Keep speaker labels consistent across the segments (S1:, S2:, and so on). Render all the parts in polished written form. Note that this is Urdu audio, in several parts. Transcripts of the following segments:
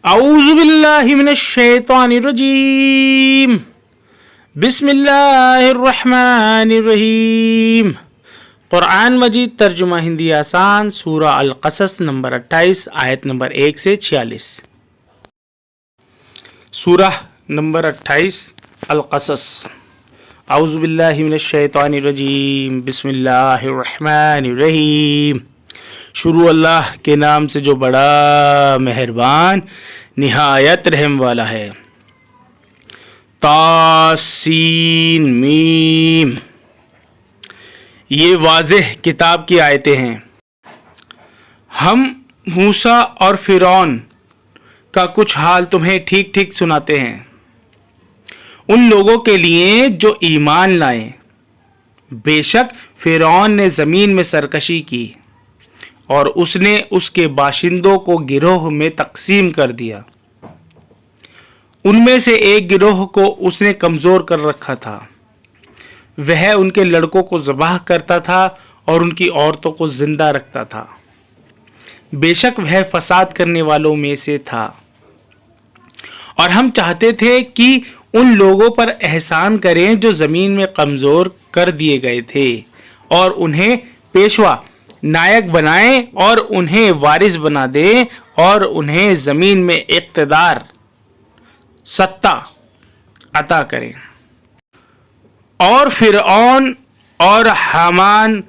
S1: اعوذ باللہ من الشیطان الرجیم بسم اللہ الرحمن الرحیم۔ قرآن مجید ترجمہ ہندی آسان، سورہ القصص نمبر 28 آیت نمبر 1 سے 46۔ سورہ نمبر 28 القصص۔ اعوذ باللہ من الشیطان الرجیم بسم اللہ الرحمن الرحیم۔ شروع اللہ کے نام سے جو بڑا مہربان نہایت رحم والا ہے۔ تاسین میم، یہ واضح کتاب کی آیتیں ہیں۔ ہم موسیٰ اور فرعون کا کچھ حال تمہیں ٹھیک ٹھیک سناتے ہیں، ان لوگوں کے لیے جو ایمان لائیں۔ بے شک فرعون نے زمین میں سرکشی کی اور اس نے اس کے باشندوں کو گروہ میں تقسیم کر دیا۔ ان میں سے ایک گروہ کو اس نے کمزور کر رکھا تھا، وہ ان کے لڑکوں کو ذبح کرتا تھا اور ان کی عورتوں کو زندہ رکھتا تھا۔ بے شک وہ فساد کرنے والوں میں سے تھا، اور ہم چاہتے تھے کہ ان لوگوں پر احسان کریں جو زمین میں کمزور کر دیے گئے تھے، اور انہیں پیشوا نائک بنائیں اور انہیں وارث بنا دیں، اور انہیں زمین میں اقتدار سطح عطا کریں۔ اور فرعون اور حامان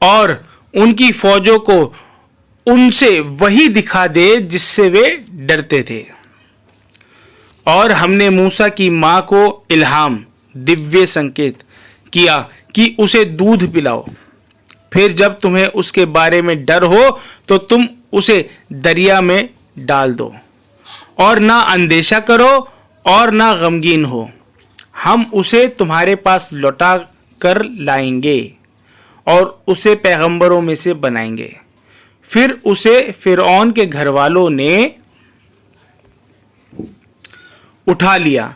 S1: اور ان کی فوجوں کو ان سے وہی دکھا دے جس سے وہ ڈرتے تھے۔ اور ہم نے موسیٰ کی ماں کو الہام دیویہ سنکیت کیا کہ اسے دودھ پلاؤ، پھر جب تمہیں اس کے بارے میں ڈر ہو تو تم اسے دریا میں ڈال دو، اور نہ اندیشہ کرو اور نہ غمگین ہو، ہم اسے تمہارے پاس لوٹا کر لائیں گے اور اسے پیغمبروں میں سے بنائیں گے۔ پھر اسے فرعون کے گھر والوں نے اٹھا لیا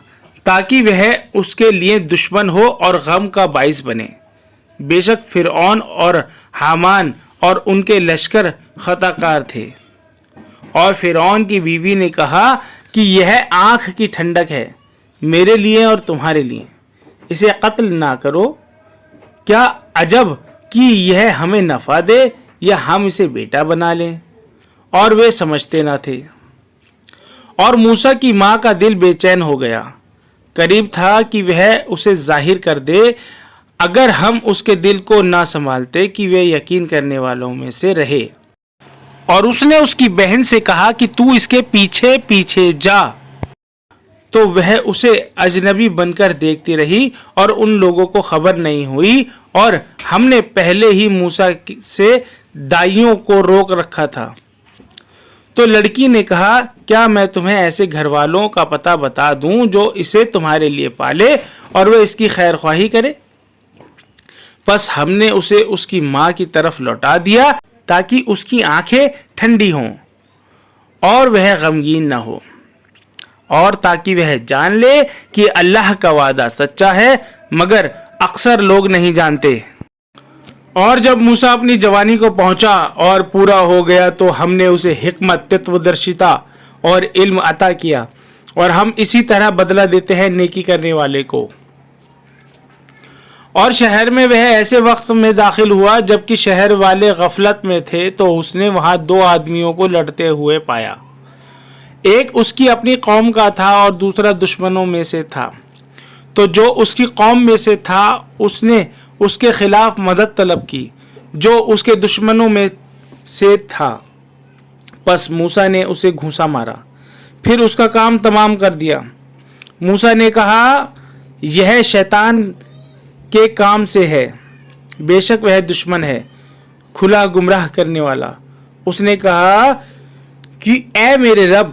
S1: تاکہ وہ اس کے لیے دشمن ہو اور غم کا باعث بنے۔ بے شک فرعون اور حامان اور ان کے لشکر خطا کار تھے۔ اور فرعون کی بیوی نے کہا کہ یہ آنکھ کی ٹھنڈک ہے میرے لیے اور تمہارے لیے، اسے قتل نہ کرو، کیا عجب کہ یہ ہمیں نفع دے یا ہم اسے بیٹا بنا لیں۔ اور وہ سمجھتے نہ تھے۔ اور موسیٰ کی ماں کا دل بے چین ہو گیا، قریب تھا کہ وہ اسے ظاہر کر دے، اگر ہم اس کے دل کو نہ سنبھالتے کہ وہ یقین کرنے والوں میں سے رہے۔ اور اس نے اس کی بہن سے کہا کہ تو اس کے پیچھے پیچھے جا، تو وہ اسے اجنبی بن کر دیکھتی رہی اور ان لوگوں کو خبر نہیں ہوئی، اور ہم نے پہلے ہی موسیٰ سے دائیوں کو روک رکھا تھا۔ تو لڑکی نے کہا کیا میں تمہیں ایسے گھر والوں کا پتہ بتا دوں جو اسے تمہارے لیے پالے اور وہ اس کی خیر خواہی کرے؟ پس ہم نے اسے اس کی ماں کی طرف لوٹا دیا تاکہ اس کی آنکھیں ٹھنڈی ہوں اور وہ غمگین نہ ہو، اور تاکہ وہ جان لے کہ اللہ کا وعدہ سچا ہے، مگر اکثر لوگ نہیں جانتے۔ اور جب موسیٰ اپنی جوانی کو پہنچا اور پورا ہو گیا تو ہم نے اسے حکمت، تتودرشتا اور علم عطا کیا، اور ہم اسی طرح بدلہ دیتے ہیں نیکی کرنے والے کو۔ اور شہر میں وہ ایسے وقت میں داخل ہوا جبکہ شہر والے غفلت میں تھے، تو اس نے وہاں دو آدمیوں کو لڑتے ہوئے پایا، ایک اس کی اپنی قوم کا تھا اور دوسرا دشمنوں میں سے تھا۔ تو جو اس کی قوم میں سے تھا اس نے اس کے خلاف مدد طلب کی جو اس کے دشمنوں میں سے تھا، پس موسیٰ نے اسے گھونسا مارا، پھر اس کا کام تمام کر دیا۔ موسیٰ نے کہا یہ شیطان کے کام سے ہے، بے شک وہ دشمن ہے، کھلا گمراہ کرنے والا۔ اس نے کہا کہ اے میرے رب،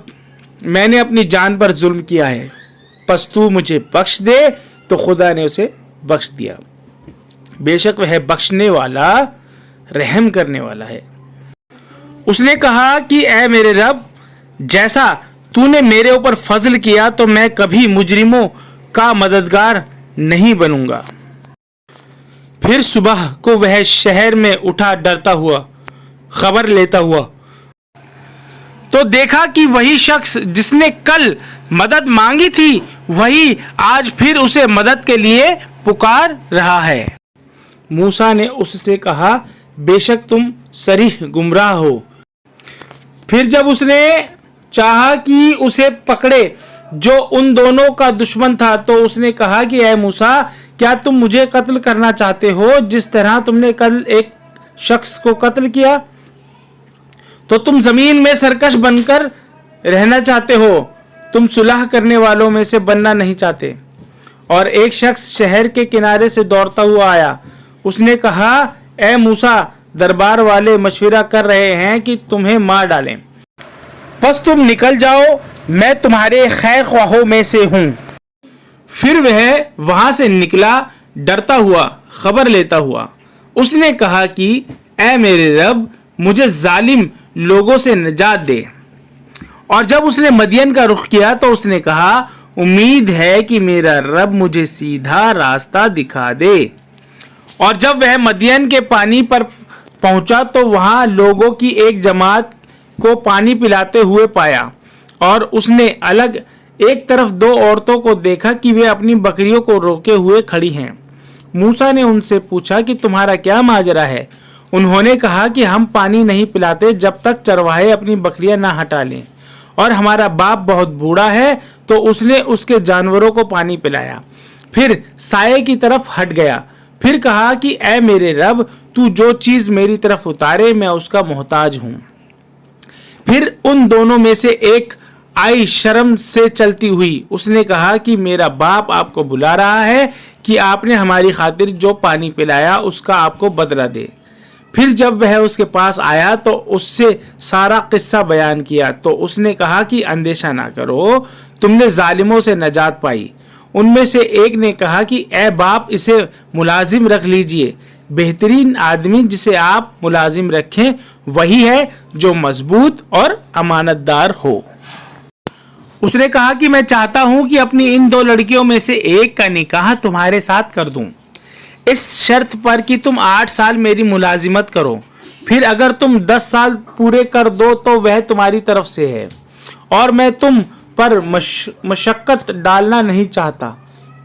S1: میں نے اپنی جان پر ظلم کیا ہے، پس تو مجھے بخش دے، تو خدا نے اسے بخش دیا۔ بے شک وہ بخشنے والا، رحم کرنے والا ہے۔ اس نے کہا کہ اے میرے رب، جیسا تو نے میرے اوپر فضل کیا تو میں کبھی مجرموں کا مددگار نہیں بنوں گا۔ پھر صبح کو وہ شہر میں اٹھا ڈرتا ہوا، خبر لیتا ہوا، تو دیکھا کہ وہی شخص جس نے کل مدد مانگی تھی وہی آج پھر اسے مدد کے لیے پکار رہا ہے۔ موسیٰ نے اس سے کہا بے شک تم صریح گمراہ ہو۔ پھر جب اس نے چاہا کہ اسے پکڑے جو ان دونوں کا دشمن تھا تو اس نے کہا کہ اے موسیٰ کیا تم مجھے قتل کرنا چاہتے ہو جس طرح تم نے کل ایک شخص کو قتل کیا؟ تو تم زمین میں سرکش بن کر رہنا چاہتے ہو، تم صلح کرنے والوں میں سے بننا نہیں چاہتے۔ اور ایک شخص شہر کے کنارے سے دوڑتا ہوا آیا، اس نے کہا اے موسیٰ دربار والے مشورہ کر رہے ہیں کہ تمہیں مار ڈالیں، بس تم نکل جاؤ، میں تمہارے خیر خواہوں میں سے ہوں۔ پھر وہ وہاں سے نکلا ڈرتا ہوا، خبر لیتا ہوا۔ اس نے کہا کہ اے میرے رب مجھے ظالم لوگوں سے نجات دے۔ اور جب اس نے مدین کا رخ کیا تو اس نے کہا امید ہے کہ میرا رب مجھے سیدھا راستہ دکھا دے۔ اور جب وہ مدین کے پانی پر پہنچا تو وہاں لوگوں کی ایک جماعت کو پانی پلاتے ہوئے پایا، اور اس نے الگ ایک طرف دو عورتوں کو دیکھا کہ وہ اپنی بکریوں کو روکے ہوئے کھڑی ہیں۔ موسیٰ نے ان سے پوچھا کہ تمہارا کیا ماجرا ہے؟ انہوں نے کہا کہ ہم پانی نہیں پلاتے جب تک چرواہے اپنی بکریاں نہ ہٹا لیں، اور ہمارا باپ بہت بوڑھا ہے تو اس نے اس کے جانوروں کو پانی پلایا، پھر سائے کی طرف ہٹ گیا، پھر کہا کہ اے میرے رب تو جو چیز میری طرف اتارے میں اس کا محتاج ہوں۔ پھر ان دونوں میں سے ایک آئی شرم سے چلتی ہوئی، اس نے کہا کہ میرا باپ آپ کو بلا رہا ہے کہ آپ نے ہماری خاطر جو پانی پلایا اس کا آپ کو بدلہ دے۔ پھر جب وہ اس کے پاس آیا تو اس سے سارا قصہ بیان کیا، تو اس نے کہا کہ اندیشہ نہ کرو، تم نے ظالموں سے نجات پائی۔ ان میں سے ایک نے کہا کہ اے باپ اسے ملازم رکھ لیجئے، بہترین آدمی جسے آپ ملازم رکھیں وہی ہے جو مضبوط اور امانت دار ہو۔ اس نے کہا کہ میں چاہتا ہوں کہ اپنی ان دو لڑکیوں میں سے ایک کا نکاح تمہارے ساتھ کر دوں، اس شرط پر کہ تم 8 سال میری ملازمت کرو، پھر اگر تم 10 سال پورے کر دو تو وہ تمہاری طرف سے ہے، اور میں تم پر مشقت ڈالنا نہیں چاہتا،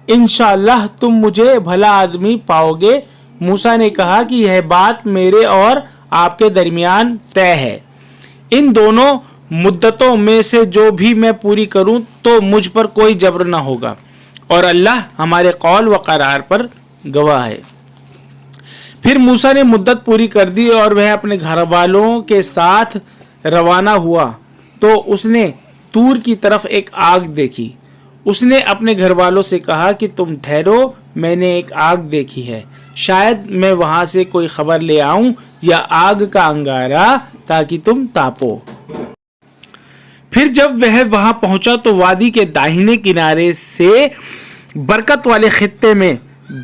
S1: انشاءاللہ تم مجھے بھلا آدمی پاؤ گے۔ موسیٰ نے کہا کہ یہ بات میرے اور آپ کے درمیان طے ہے، ان دونوں مدتوں میں سے جو بھی میں پوری کروں تو مجھ پر کوئی جبر نہ ہوگا، اور اللہ ہمارے قول و قرار پر گواہ ہے۔ پھر موسیٰ نے مدت پوری کر دی اور وہ اپنے گھر والوں کے ساتھ روانہ ہوا تو اس نے طور کی طرف ایک آگ دیکھی۔ اس نے اپنے گھر والوں سے کہا کہ تم ٹھہرو، میں نے ایک آگ دیکھی ہے، شاید میں وہاں سے کوئی خبر لے آؤں یا آگ کا انگارہ تاکہ تم تاپو۔ پھر جب وہ وہاں پہنچا تو وادی کے داہنے کنارے سے برکت والے خطے میں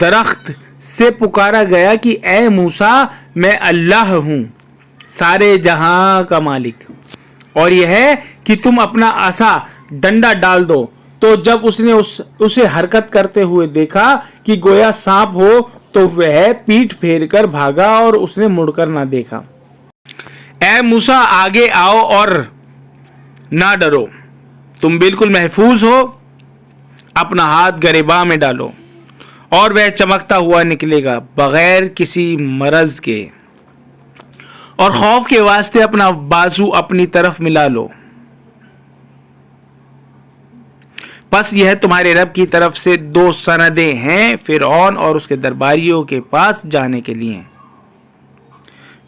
S1: درخت سے پکارا گیا کہ اے موسیٰ میں اللہ ہوں سارے جہاں کا مالک، اور یہ ہے کہ تم اپنا عصا ڈنڈا ڈال دو۔ تو جب اس نے اسے حرکت کرتے ہوئے دیکھا کہ گویا سانپ ہو تو وہ پیٹھ پھیر کر بھاگا اور اس نے مڑ کر نہ دیکھا۔ اے موسیٰ آگے آؤ اور نہ ڈرو، تم بالکل محفوظ ہو، اپنا ہاتھ گریباں میں ڈالو اور وہ چمکتا ہوا نکلے گا بغیر کسی مرض کے، اور خوف کے واسطے اپنا بازو اپنی طرف ملا لو، پس یہ تمہارے رب کی طرف سے 2 سندیں ہیں فرعون اور اس کے درباریوں کے پاس جانے کے لیے،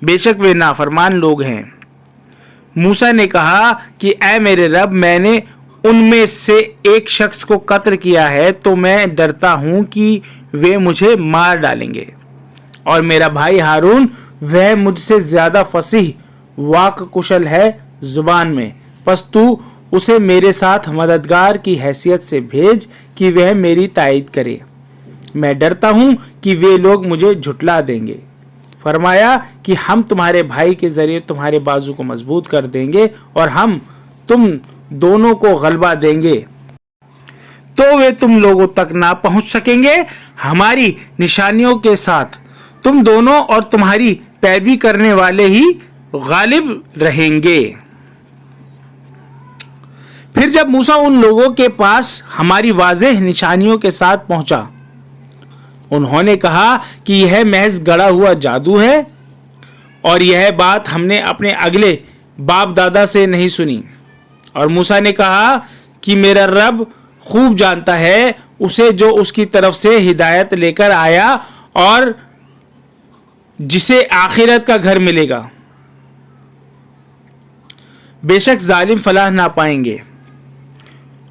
S1: بے شک وہ نافرمان لوگ ہیں۔ موسیٰ نے کہا کہ اے میرے رب میں نے ان میں سے ایک شخص کو قتل کیا ہے تو میں ڈرتا ہوں کہ وہ مجھے مار ڈالیں گے، اور میرا بھائی ہارون وہ مجھ سے زیادہ فصیح واک کشل ہے زبان میں، پس تو اسے میرے ساتھ مددگار کی حیثیت سے بھیج کہ وہ میری تائید کرے، میں ڈرتا ہوں کہ وہ لوگ مجھے جھٹلا دیں گے۔ فرمایا کہ ہم تمہارے بھائی کے ذریعے تمہارے بازو کو مضبوط کر دیں گے اور ہم تم دونوں کو غلبہ دیں گے تو وہ تم لوگوں تک نہ پہنچ سکیں گے، ہماری نشانیوں کے ساتھ تم دونوں اور تمہاری پیروی کرنے والے ہی غالب رہیں گے۔ پھر جب موسیٰ ان لوگوں کے پاس ہماری واضح نشانیوں کے ساتھ پہنچا، انہوں نے کہا کہ یہ محض گڑھا ہوا جادو ہے، اور یہ بات ہم نے اپنے اگلے باپ دادا سے نہیں سنی۔ اور موسیٰ نے کہا کہ میرا رب خوب جانتا ہے اسے جو اس کی طرف سے ہدایت لے کر آیا اور جسے آخرت کا گھر ملے گا، بے شک ظالم فلاح نہ پائیں گے۔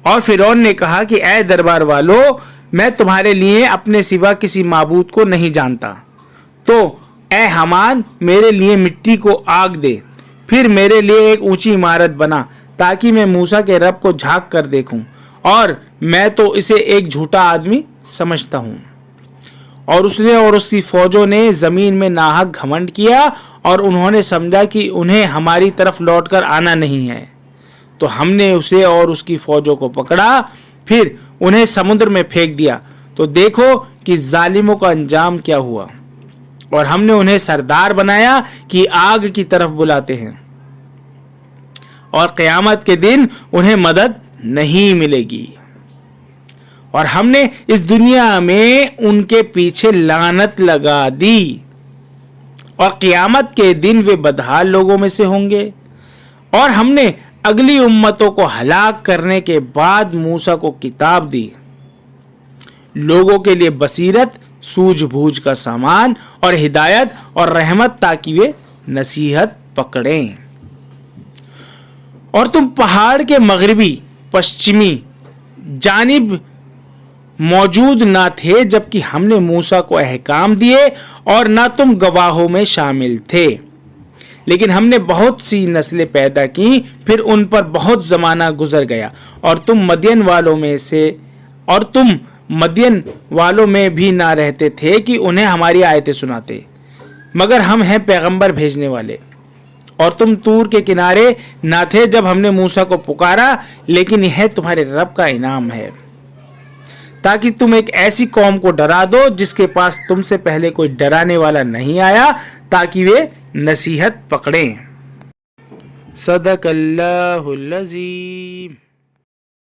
S1: اور فرعون نے کہا کہ اے دربار والو، میں تمہارے لیے اپنے سوا کسی معبود کو نہیں جانتا، تو اے حامان میرے لیے مٹی کو آگ دے، پھر میرے لیے ایک اونچی عمارت بنا تاکہ میں موسیٰ کے رب کو جھانک کر دیکھوں، اور میں تو اسے ایک جھوٹا آدمی سمجھتا ہوں۔ اور اس نے اور اس کی فوجوں نے زمین میں ناحق گھمنڈ کیا، اور انہوں نے سمجھا کہ انہیں ہماری طرف لوٹ کر آنا نہیں ہے، تو ہم نے اسے اور اس کی فوجوں کو پکڑا، پھر انہیں سمندر میں پھینک دیا، تو دیکھو کہ ظالموں کا انجام کیا ہوا۔ اور ہم نے انہیں سردار بنایا کہ آگ کی طرف بلاتے ہیں، اور قیامت کے دن انہیں مدد نہیں ملے گی۔ اور ہم نے اس دنیا میں ان کے پیچھے لعنت لگا دی، اور قیامت کے دن وہ بدحال لوگوں میں سے ہوں گے۔ اور ہم نے اگلی امتوں کو ہلاک کرنے کے بعد موسیٰ کو کتاب دی، لوگوں کے لیے بصیرت، سوجھ بوجھ کا سامان اور ہدایت اور رحمت، تاکہ وہ نصیحت پکڑیں۔ اور تم پہاڑ کے مغربی پشچمی جانب موجود نہ تھے جبکہ ہم نے موسیٰ کو احکام دیے، اور نہ تم گواہوں میں شامل تھے، لیکن ہم نے بہت سی نسلیں پیدا کی، پھر ان پر بہت زمانہ گزر گیا، اور تم مدین والوں میں بھی نہ رہتے تھے کہ انہیں ہماری آیتیں سناتے، مگر ہم ہیں پیغمبر بھیجنے والے۔ اور تم طور کے کنارے نہ تھے جب ہم نے موسیٰ کو پکارا، لیکن یہ تمہارے رب کا انعام ہے، تاکہ تم ایک ایسی قوم کو ڈرا دو جس کے پاس تم سے پہلے کوئی ڈرانے والا نہیں آیا، تاکہ وہ نصیحت پکڑیں۔ صدق اللہ العظیم۔